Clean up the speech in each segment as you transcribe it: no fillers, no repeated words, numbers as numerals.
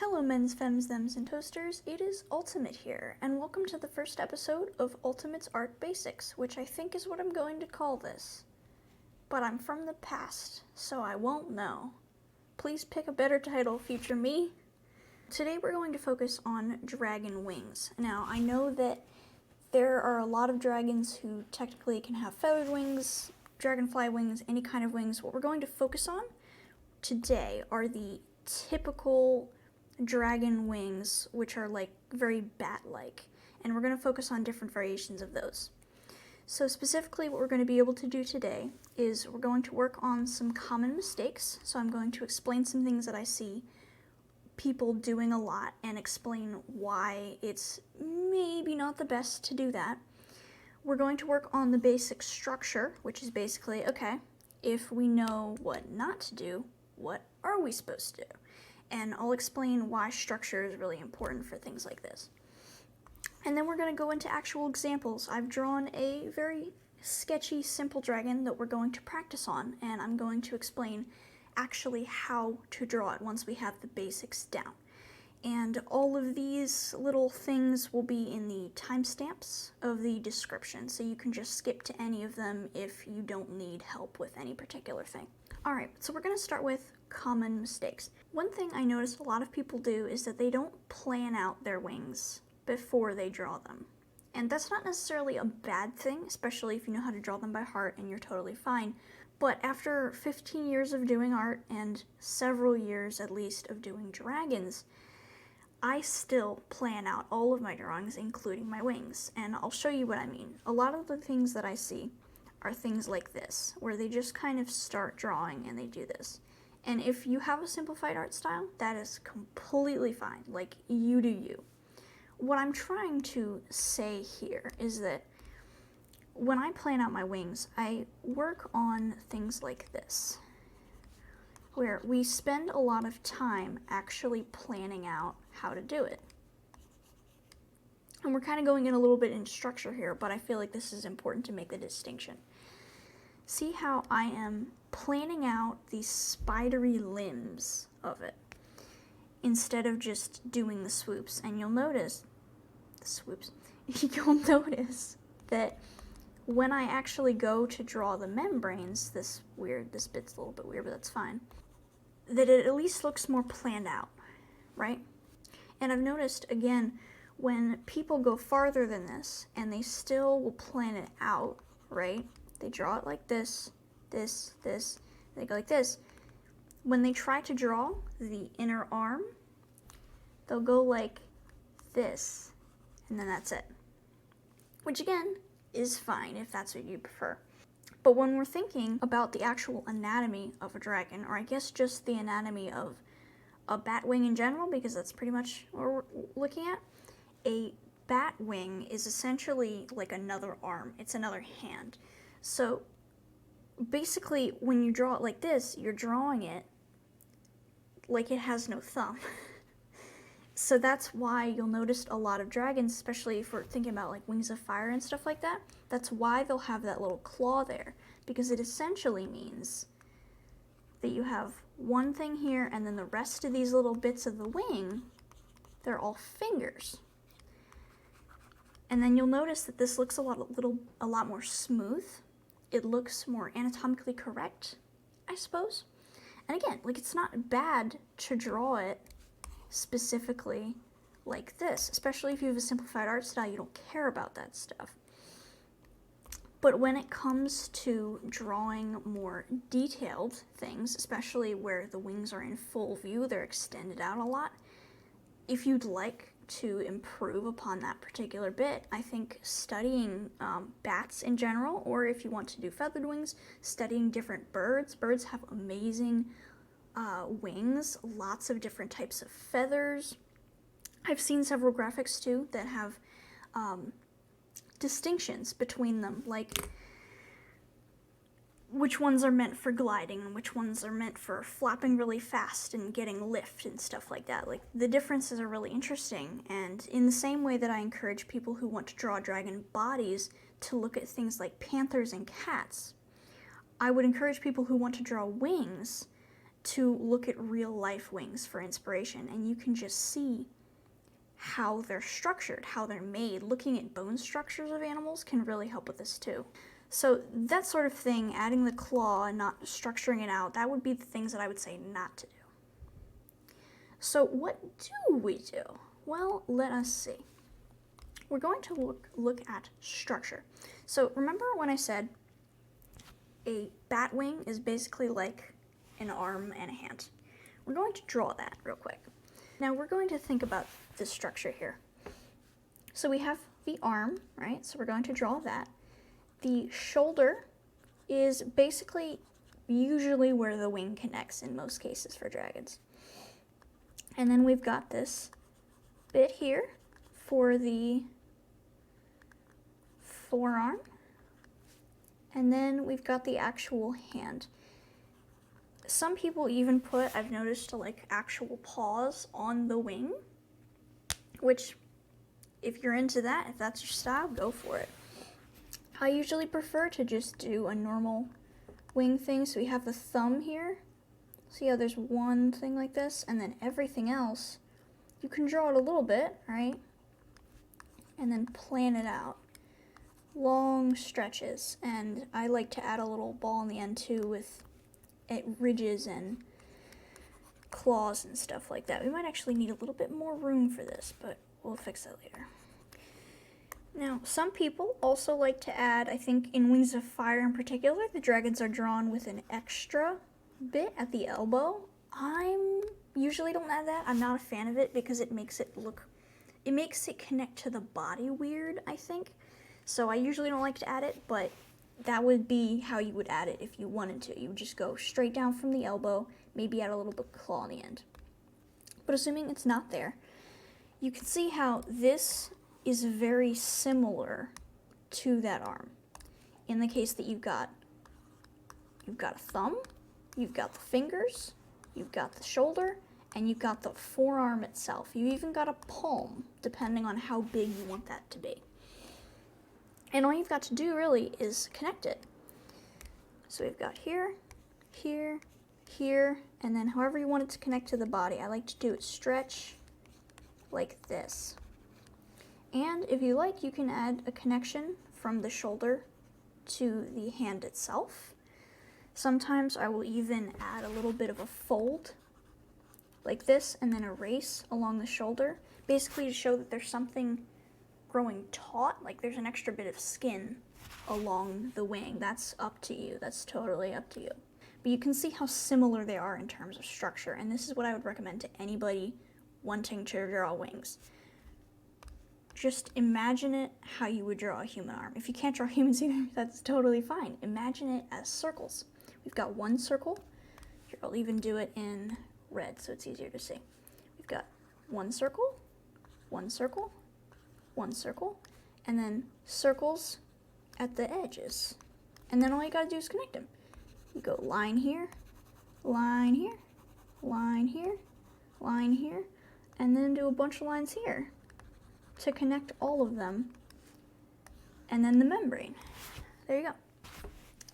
Hello men's, femmes, thems, and toasters, it is Ultimate here, and welcome to the first episode of Ultimate's Art Basics, which I think is what I'm going to call this. But I'm from the past, so I won't know. Please pick a better title, future me. Today we're going to focus on dragon wings. Now, I know that there are a lot of dragons who technically can have feathered wings, dragonfly wings, any kind of wings. What we're going to focus on today are the typical dragon wings, which are like very bat-like, and we're going to focus on different variations of those. So specifically what we're going to be able to do today is we're going to work on some common mistakes. So I'm going to explain some things that I see people doing a lot and explain why it's maybe not the best to do that. We're going to work on the basic structure, which is basically, okay, if we know what not to do, what are we supposed to do? And I'll explain why structure is really important for things like this. And then we're going to go into actual examples. I've drawn a very sketchy, simple dragon that we're going to practice on, and I'm going to explain actually how to draw it once we have the basics down. And all of these little things will be in the timestamps of the description, so you can just skip to any of them if you don't need help with any particular thing. Alright, so we're going to start with common mistakes. One thing I noticed a lot of people do is that they don't plan out their wings before they draw them. And that's not necessarily a bad thing, especially if you know how to draw them by heart and you're totally fine. But after 15 years of doing art and several years at least of doing dragons, I still plan out all of my drawings, including my wings. And I'll show you what I mean. A lot of the things that I see are things like this, where they just kind of start drawing and they do this. And if you have a simplified art style, that is completely fine. Like, you do you. What I'm trying to say here is that when I plan out my wings, I work on things like this, where we spend a lot of time actually planning out how to do it. And we're kind of going in a little bit in structure here, but I feel like this is important to make the distinction. See how I am planning out the spidery limbs of it instead of just doing the swoops. And you'll notice you'll notice that when I actually go to draw the membranes, this bit's a little bit weird, but that's fine, that it at least looks more planned out, right? And I've noticed, again, when people go farther than this and they still will plan it out, right? They draw it like this, they go like this. When they try to draw the inner arm, they'll go like this, and then that's it. Which again, is fine if that's what you prefer. But when we're thinking about the actual anatomy of a dragon, or I guess just the anatomy of a bat wing in general, because that's pretty much what we're looking at, a bat wing is essentially like another arm. It's another hand. So basically, when you draw it like this, you're drawing it like it has no thumb. So that's why you'll notice a lot of dragons, especially if we're thinking about like wings of fire and stuff like that, that's why they'll have that little claw there, because it essentially means that you have one thing here and then the rest of these little bits of the wing, they're all fingers. And then you'll notice that this looks a lot more smooth. It looks more anatomically correct, I suppose. And again, like, it's not bad to draw it specifically like this, especially if you have a simplified art style, you don't care about that stuff. But when it comes to drawing more detailed things, especially where the wings are in full view, they're extended out a lot, if you'd like to improve upon that particular bit, I think studying bats in general, or if you want to do feathered wings, studying different birds. Birds have amazing wings, lots of different types of feathers. I've seen several graphics too that have distinctions between them, like which ones are meant for gliding and which ones are meant for flapping really fast and getting lift and stuff like that. Like, the differences are really interesting, and in the same way that I encourage people who want to draw dragon bodies to look at things like panthers and cats, I would encourage people who want to draw wings to look at real life wings for inspiration, and you can just see how they're structured, how they're made. Looking at bone structures of animals can really help with this too. So that sort of thing, adding the claw and not structuring it out, that would be the things that I would say not to do. So what do we do? Well, let us see. We're going to look at structure. So remember when I said a bat wing is basically like an arm and a hand? We're going to draw that real quick. Now we're going to think about this structure here. So we have the arm, right? So we're going to draw that. The shoulder is basically usually where the wing connects in most cases for dragons. And then we've got this bit here for the forearm. And then we've got the actual hand. Some people even put, I've noticed, like actual paws on the wing, which if you're into that, if that's your style, go for it. I usually prefer to just do a normal wing thing. So we have the thumb here. See how there's one thing like this, and then everything else, you can draw it a little bit, right? And then plan it out. Long stretches, and I like to add a little ball on the end too with ridges and claws and stuff like that. We might actually need a little bit more room for this, but we'll fix that later. Now, some people also like to add, I think in Wings of Fire in particular, the dragons are drawn with an extra bit at the elbow. I usually don't add that. I'm not a fan of it because it makes it connect to the body weird, I think. So I usually don't like to add it, but that would be how you would add it if you wanted to. You would just go straight down from the elbow, maybe add a little bit of claw on the end. But assuming it's not there, you can see how this is very similar to that arm. In the case that you've got a thumb, you've got the fingers, you've got the shoulder, and you've got the forearm itself. You even got a palm, depending on how big you want that to be. And all you've got to do really is connect it. So we've got here, here, here, and then however you want it to connect to the body. I like to do it stretch like this. And if you like, you can add a connection from the shoulder to the hand itself. Sometimes I will even add a little bit of a fold like this and then a race along the shoulder, basically to show that there's something growing taut, like there's an extra bit of skin along the wing. That's up to you. That's totally up to you. But you can see how similar they are in terms of structure, and this is what I would recommend to anybody wanting to draw wings. Just imagine it how you would draw a human arm. If you can't draw humans either, that's totally fine. Imagine it as circles. We've got one circle. Here, I'll even do it in red so it's easier to see. We've got one circle, one circle, one circle, and then circles at the edges. And then all you gotta do is connect them. You go line here, line here, line here, line here, and then do a bunch of lines here to connect all of them, and then the membrane. There you go.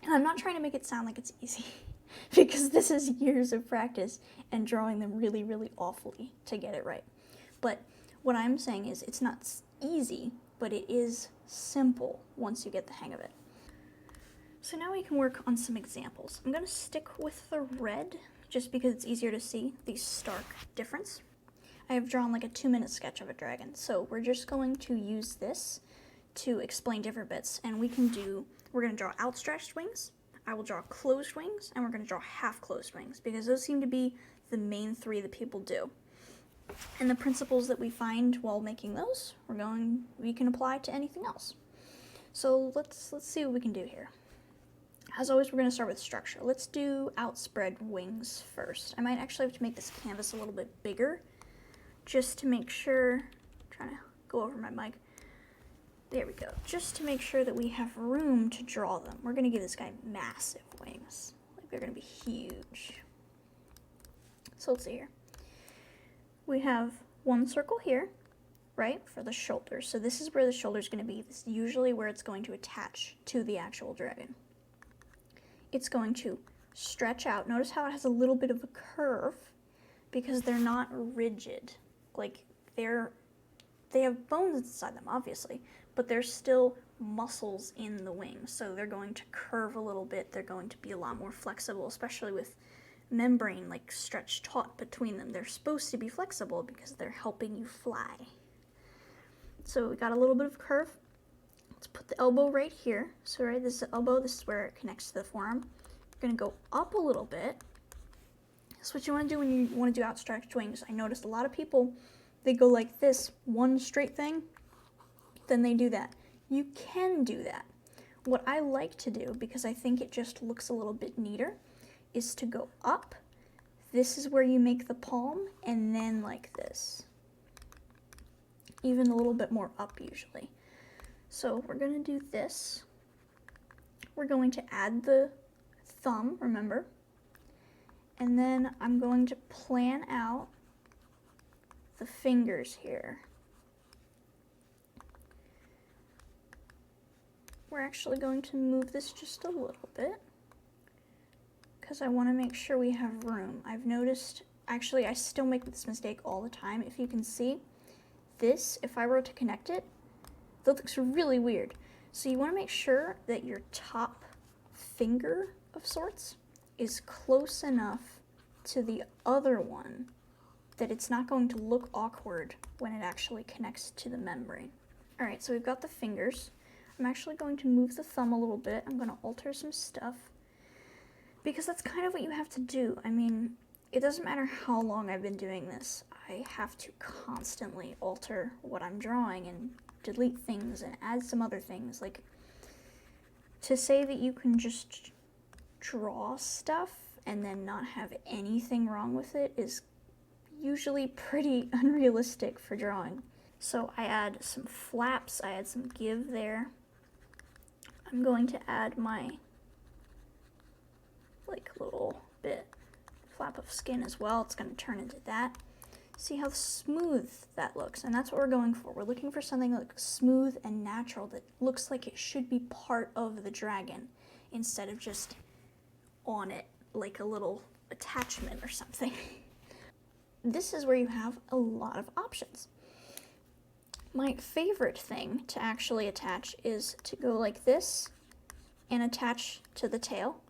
And I'm not trying to make it sound like it's easy, because this is years of practice and drawing them really, really awfully to get it right. But what I'm saying is it's not easy, but it is simple once you get the hang of it. So now we can work on some examples. I'm going to stick with the red just because it's easier to see the stark difference. I have drawn like a 2-minute sketch of a dragon, so we're just going to use this to explain different bits. And we're going to draw outstretched wings, I will draw closed wings, and we're going to draw half closed wings because those seem to be the main three that people do. And the principles that we find while making those, we can apply to anything else. So let's see what we can do here. As always, we're going to start with structure. Let's do outspread wings first. I might actually have to make this canvas a little bit bigger just to make sure, I'm trying to go over my mic. There we go. Just to make sure that we have room to draw them. We're going to give this guy massive wings. Like they're going to be huge. So let's see here. We have one circle here, right, for the shoulder. So this is where the shoulder is going to be. This is usually where it's going to attach to the actual dragon. It's going to stretch out. Notice how it has a little bit of a curve because they're not rigid. Like they have bones inside them, obviously, but there's still muscles in the wings, so they're going to curve a little bit. They're going to be a lot more flexible, especially with membrane like stretched taut between them. They're supposed to be flexible because they're helping you fly. So we got a little bit of curve. Let's put the elbow right here. So right, this is the elbow, this is where it connects to the forearm. We're gonna go up a little bit. That's what you wanna do when you wanna do outstretched wings. I noticed a lot of people, they go like this, one straight thing, then they do that. You can do that. What I like to do, because I think it just looks a little bit neater, is to go up. This is where you make the palm, and then like this. Even a little bit more up usually. So we're gonna do this. We're going to add the thumb, remember? And then I'm going to plan out the fingers here. We're actually going to move this just a little bit because I want to make sure we have room. I've noticed, actually I still make this mistake all the time. If you can see, this, if I were to connect it, that looks really weird. So you want to make sure that your top finger of sorts is close enough to the other one that it's not going to look awkward when it actually connects to the membrane. All right, so we've got the fingers. I'm actually going to move the thumb a little bit. I'm going to alter some stuff because that's kind of what you have to do. I mean, it doesn't matter how long I've been doing this. I have to constantly alter what I'm drawing and delete things and add some other things. Like, to say that you can just draw stuff and then not have anything wrong with it is usually pretty unrealistic for drawing. So I add some flaps, I add some give there. I'm going to add my like little bit flap of skin as well. It's going to turn into that. See how smooth that looks, and that's what we're going for. We're looking for something that looks smooth and natural, that looks like it should be part of the dragon instead of just on it like a little attachment or something. This is where you have a lot of options. My favorite thing to actually attach is to go like this and attach to the tail.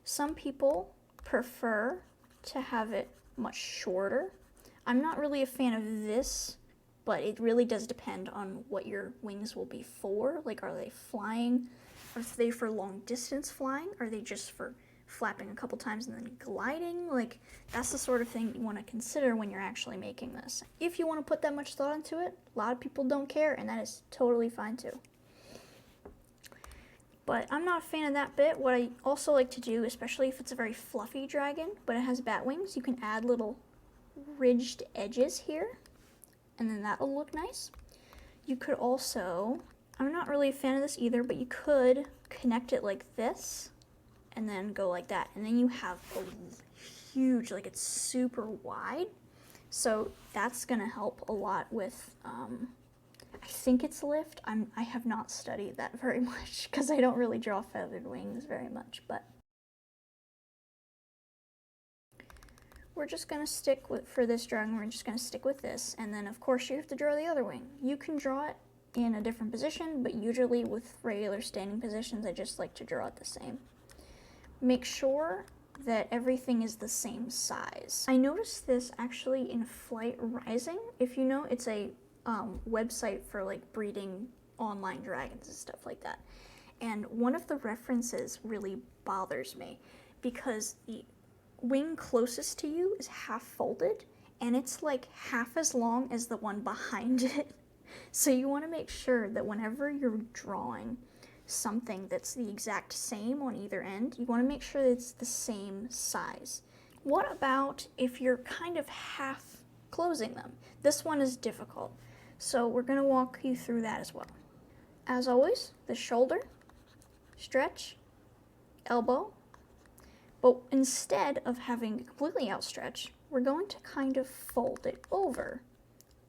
Some people prefer to have it much shorter. I'm not really a fan of this, but it really does depend on what your wings will be for. Like, are they flying? Are they for long distance flying? Are they just for flapping a couple times and then gliding? Like, that's the sort of thing you want to consider when you're actually making this. If you want to put that much thought into it, a lot of people don't care, and that is totally fine too. But I'm not a fan of that bit. What I also like to do, especially if it's a very fluffy dragon, but it has bat wings, you can add little ridged edges here, and then that'll look nice. You could also, I'm not really a fan of this either, but you could connect it like this and then go like that, and then you have a huge, like, it's super wide, so that's gonna help a lot with I think it's lift. I have not studied that very much because I don't really draw feathered wings very much, but we're just gonna stick with, for this drawing, we're just gonna stick with this, and then of course you have to draw the other wing. You can draw it in a different position, but usually with regular standing positions, I just like to draw it the same. Make sure that everything is the same size. I noticed this actually in Flight Rising. If you know, it's a website for like breeding online dragons and stuff like that. And one of the references really bothers me because the wing closest to you is half folded and it's like half as long as the one behind it. So you want to make sure that whenever you're drawing something that's the exact same on either end, you want to make sure that it's the same size. What about if you're kind of half closing them? This one is difficult, so we're going to walk you through that as well. As always, the shoulder, stretch, elbow, but instead of having it completely outstretched, we're going to kind of fold it over,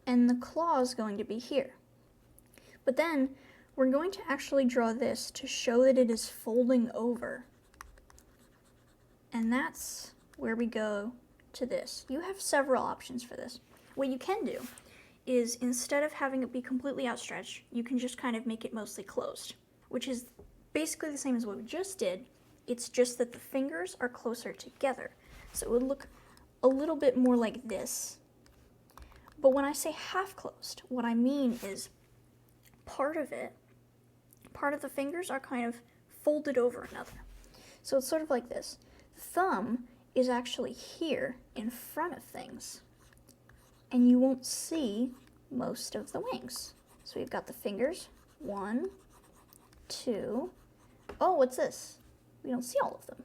and the claw is going to be here. But then we're going to actually draw this to show that it is folding over. And that's where we go to this. You have several options for this. What you can do is, instead of having it be completely outstretched, you can just kind of make it mostly closed, which is basically the same as what we just did. It's just that the fingers are closer together. So it would look a little bit more like this. But when I say half closed, what I mean is part of the fingers are kind of folded over another. So it's sort of like this. Thumb is actually here in front of things, and you won't see most of the wings. So we've got the fingers, 1, 2. Oh, what's this? We don't see all of them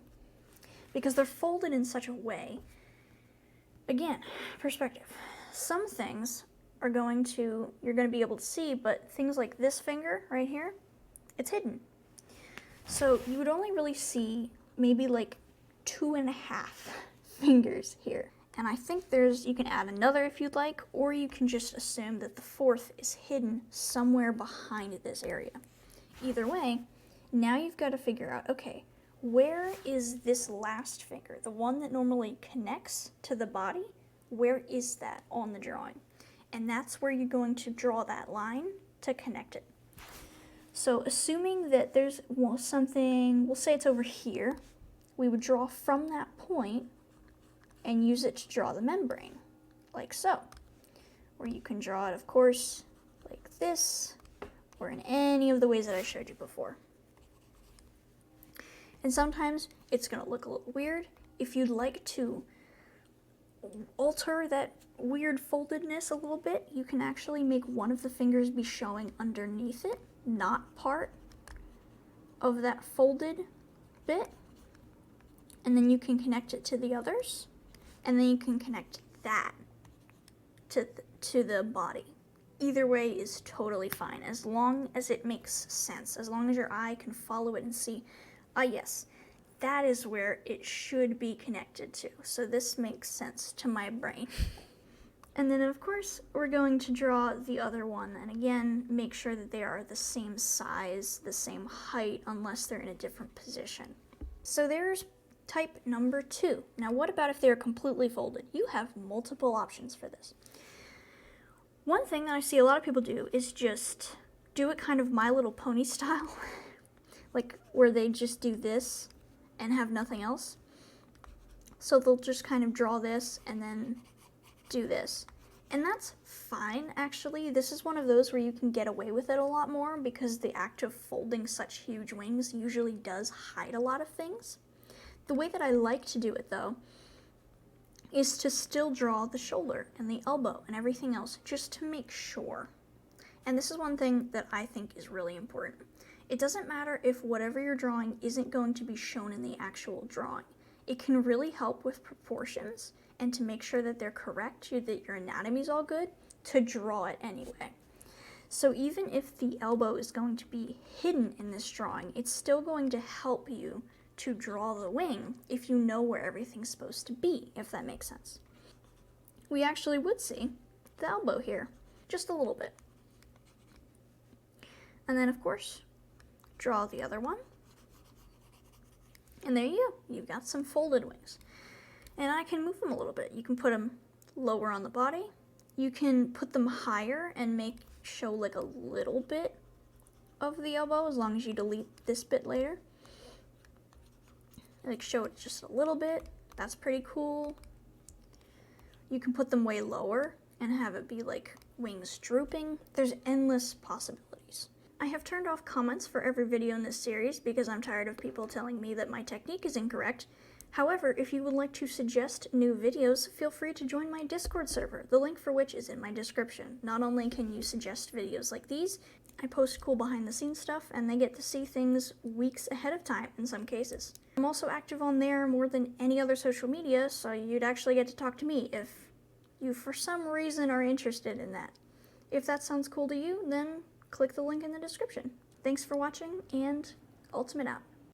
because they're folded in such a way. Again, perspective. Some things you're going to be able to see, but things like this finger right here, it's hidden. So you would only really see maybe like 2.5 fingers here. And I think you can add another if you'd like, or you can just assume that the 4th is hidden somewhere behind this area. Either way, now you've got to figure out, okay, where is this last finger, the one that normally connects to the body? Where is that on the drawing? And that's where you're going to draw that line to connect it. So assuming that there's something, we'll say it's over here, we would draw from that point and use it to draw the membrane, like so. Or you can draw it, of course, like this, or in any of the ways that I showed you before. And sometimes it's going to look a little weird. If you'd like to alter that weird foldedness a little bit, you can actually make one of the fingers be showing underneath it, not part of that folded bit. And then you can connect it to the others, and then you can connect that to the body. Either way is totally fine, as long as it makes sense, as long as your eye can follow it and see, yes, that is where it should be connected to. So this makes sense to my brain. And then of course, we're going to draw the other one, and again, make sure that they are the same size, the same height, unless they're in a different position. So there's type number 2. Now what about if they're completely folded? You have multiple options for this. One thing that I see a lot of people do is just do it kind of My Little Pony style, like where they just do this and have nothing else. So they'll just kind of draw this and then do this. And that's fine, actually. This is one of those where you can get away with it a lot more because the act of folding such huge wings usually does hide a lot of things. The way that I like to do it, though, is to still draw the shoulder and the elbow and everything else, just to make sure. And this is one thing that I think is really important. It doesn't matter if whatever you're drawing isn't going to be shown in the actual drawing. It can really help with proportions and to make sure that they're correct, that your anatomy's all good, to draw it anyway. So even if the elbow is going to be hidden in this drawing, it's still going to help you to draw the wing if you know where everything's supposed to be, if that makes sense. We actually would see the elbow here, just a little bit. And then of course, draw the other one. And there you go, you've got some folded wings. And I can move them a little bit. You can put them lower on the body. You can put them higher and show like a little bit of the elbow, as long as you delete this bit later. Like show it just a little bit. That's pretty cool. You can put them way lower and have it be like wings drooping. There's endless possibilities. I have turned off comments for every video in this series because I'm tired of people telling me that my technique is incorrect. However, if you would like to suggest new videos, feel free to join my Discord server, the link for which is in my description. Not only can you suggest videos like these, I post cool behind the scenes stuff, and they get to see things weeks ahead of time in some cases. I'm also active on there more than any other social media, so you'd actually get to talk to me if you for some reason are interested in that. If that sounds cool to you, then click the link in the description. Thanks for watching, and Ultimate out.